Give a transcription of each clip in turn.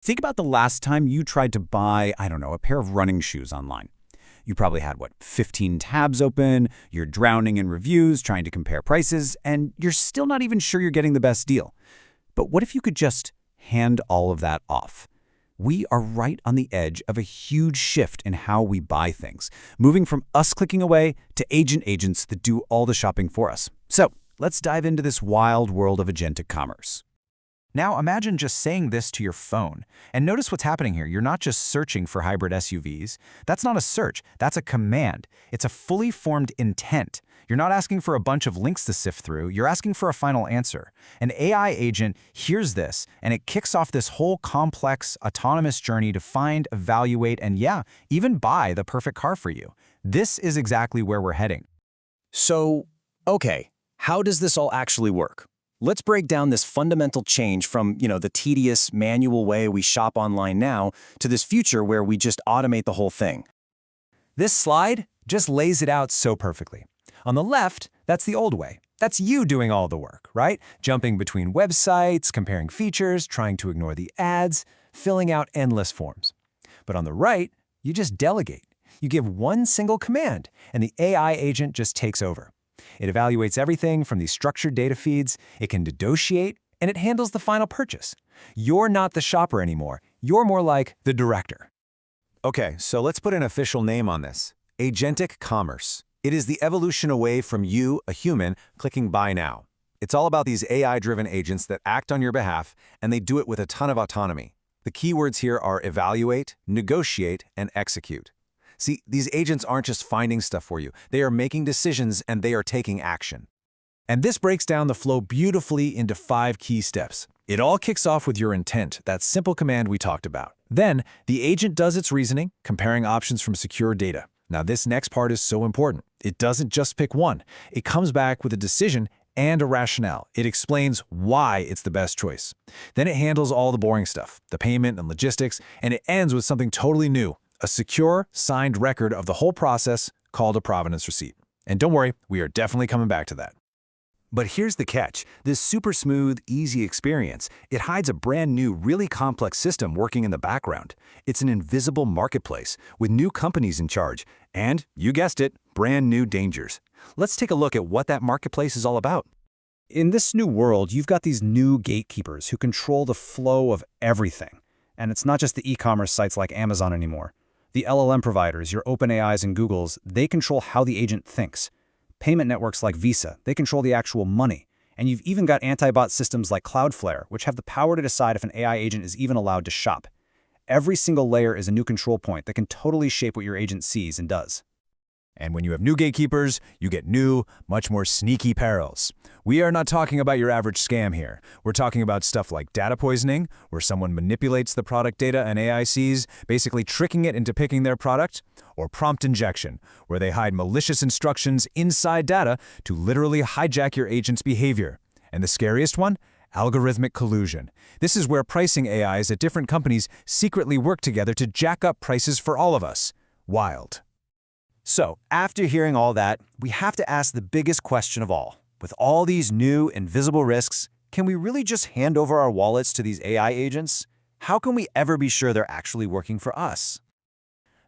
Think about the last time you tried to buy, I don't know, a pair of running shoes online. You probably had, 15 tabs open, you're drowning in reviews, trying to compare prices, and you're still not even sure you're getting the best deal. But what if you could just hand all of that off? We are right on the edge of a huge shift in how we buy things, moving from us clicking away to agents that do all the shopping for us. So let's dive into this wild world of agentic commerce. Now imagine just saying this to your phone. And notice what's happening here. You're not just searching for hybrid SUVs. That's not a search. That's a command. It's a fully formed intent. You're not asking for a bunch of links to sift through. You're asking for a final answer. An AI agent hears this, and it kicks off this whole complex, autonomous journey to find, evaluate, and even buy the perfect car for you. This is exactly where we're heading. So, okay, how does this all actually work? Let's break down this fundamental change from, the tedious, manual way we shop online now to this future where we just automate the whole thing. This slide just lays it out so perfectly. On the left, that's the old way. That's you doing all the work, right? Jumping between websites, comparing features, trying to ignore the ads, filling out endless forms. But on the right, you just delegate. You give one single command, and the AI agent just takes over. It evaluates everything from these structured data feeds, it can negotiate, and it handles the final purchase. You're not the shopper anymore. You're more like the director. Okay, so let's put an official name on this. Agentic commerce. It is the evolution away from you, a human, clicking buy now. It's all about these AI-driven agents that act on your behalf, and they do it with a ton of autonomy. The keywords here are evaluate, negotiate, and execute. See, these agents aren't just finding stuff for you. They are making decisions and they are taking action. And this breaks down the flow beautifully into 5 key steps. It all kicks off with your intent, that simple command we talked about. Then, the agent does its reasoning, comparing options from secure data. Now, this next part is so important. It doesn't just pick one. It comes back with a decision and a rationale. It explains why it's the best choice. Then it handles all the boring stuff, the payment and logistics, and it ends with something totally new. A secure, signed record of the whole process called a provenance receipt. And don't worry, we are definitely coming back to that. But here's the catch. This super smooth, easy experience, it hides a brand new, really complex system working in the background. It's an invisible marketplace with new companies in charge. And, you guessed it, brand new dangers. Let's take a look at what that marketplace is all about. In this new world, you've got these new gatekeepers who control the flow of everything. And it's not just the e-commerce sites like Amazon anymore. The LLM providers, your OpenAIs and Googles, they control how the agent thinks. Payment networks like Visa, they control the actual money. And you've even got anti-bot systems like Cloudflare, which have the power to decide if an AI agent is even allowed to shop. Every single layer is a new control point that can totally shape what your agent sees and does. And when you have new gatekeepers, you get new, much more sneaky perils. We are not talking about your average scam here. We're talking about stuff like data poisoning, where someone manipulates the product data an AI sees, basically tricking it into picking their product, or prompt injection, where they hide malicious instructions inside data to literally hijack your agent's behavior. And the scariest one? Algorithmic collusion. This is where pricing AIs at different companies secretly work together to jack up prices for all of us. Wild. So, after hearing all that, we have to ask the biggest question of all. With all these new, invisible risks, can we really just hand over our wallets to these AI agents? How can we ever be sure they're actually working for us?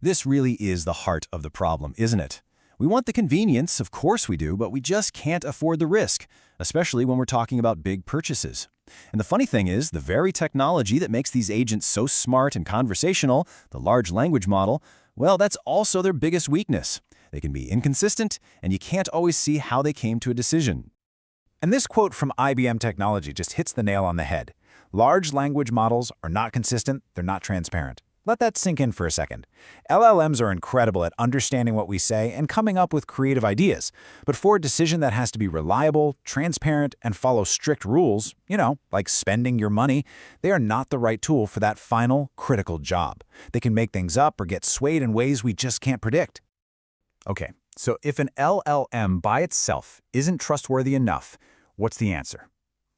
This really is the heart of the problem, isn't it? We want the convenience, of course we do, but we just can't afford the risk, especially when we're talking about big purchases. And the funny thing is, the very technology that makes these agents so smart and conversational, the large language model, well, that's also their biggest weakness. They can be inconsistent, and you can't always see how they came to a decision. And this quote from IBM Technology just hits the nail on the head. Large language models are not consistent, they're not transparent. Let that sink in for a second. LLMs are incredible at understanding what we say and coming up with creative ideas. But for a decision that has to be reliable, transparent, and follow strict rules, like spending your money, they are not the right tool for that final, critical job. They can make things up or get swayed in ways we just can't predict. Okay, so if an LLM by itself isn't trustworthy enough, what's the answer?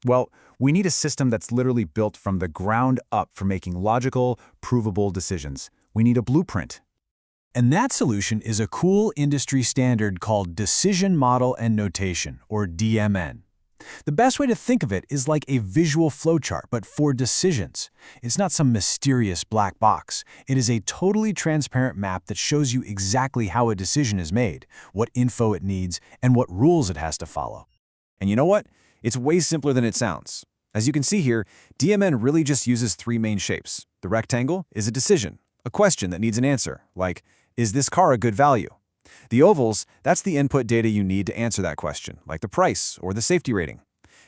Well, we need a system that's literally built from the ground up for making logical, provable decisions. We need a blueprint. And that solution is a cool industry standard called Decision Model and Notation, or DMN. The best way to think of it is like a visual flowchart, but for decisions. It's not some mysterious black box. It is a totally transparent map that shows you exactly how a decision is made, what info it needs, and what rules it has to follow. And you know what? It's way simpler than it sounds. As you can see here, DMN really just uses three main shapes. The rectangle is a decision, a question that needs an answer, like, is this car a good value? The ovals, that's the input data you need to answer that question, like the price or the safety rating.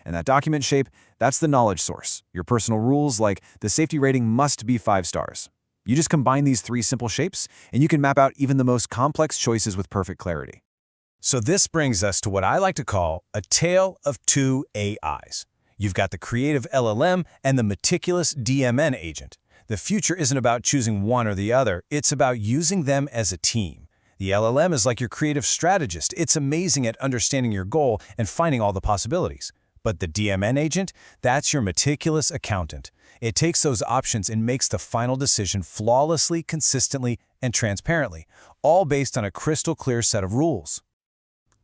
And that document shape, that's the knowledge source, your personal rules like the safety rating must be 5 stars. You just combine these three simple shapes, and you can map out even the most complex choices with perfect clarity. So this brings us to what I like to call a tale of two AIs. You've got the creative LLM and the meticulous DMN agent. The future isn't about choosing one or the other, it's about using them as a team. The LLM is like your creative strategist. It's amazing at understanding your goal and finding all the possibilities. But the DMN agent, that's your meticulous accountant. It takes those options and makes the final decision flawlessly, consistently, and transparently, all based on a crystal clear set of rules.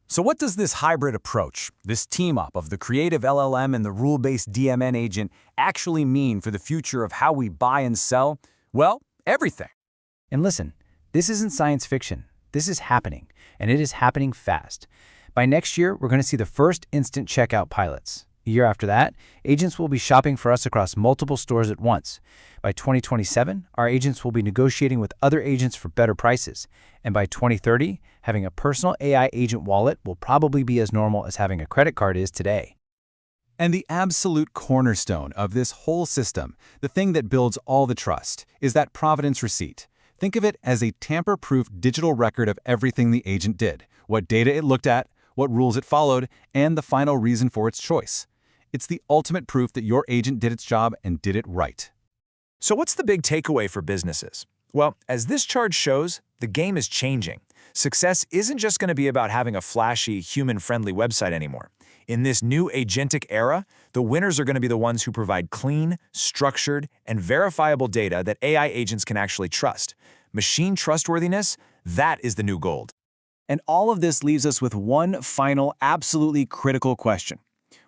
So what does this hybrid approach, this team-up of the creative LLM and the rule-based DMN agent actually mean for the future of how we buy and sell? Well, everything. And listen, this isn't science fiction. This is happening, and it is happening fast. By next year, we're going to see the first instant checkout pilots. A year after that, agents will be shopping for us across multiple stores at once. By 2027, our agents will be negotiating with other agents for better prices. And by 2030, having a personal AI agent wallet will probably be as normal as having a credit card is today. And the absolute cornerstone of this whole system, the thing that builds all the trust, is that Provenance receipt. Think of it as a tamper-proof digital record of everything the agent did, what data it looked at, what rules it followed, and the final reason for its choice. It's the ultimate proof that your agent did its job and did it right. So what's the big takeaway for businesses? Well, as this chart shows, the game is changing. Success isn't just going to be about having a flashy, human-friendly website anymore. In this new agentic era, the winners are going to be the ones who provide clean, structured, and verifiable data that AI agents can actually trust. Machine trustworthiness, that is the new gold. And all of this leaves us with one final, absolutely critical question.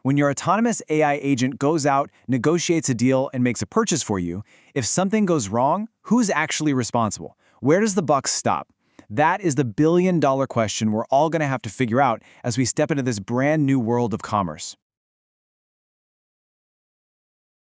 When your autonomous AI agent goes out, negotiates a deal, and makes a purchase for you, if something goes wrong, who's actually responsible? Where does the buck stop? That is the billion-dollar question we're all going to have to figure out as we step into this brand new world of commerce.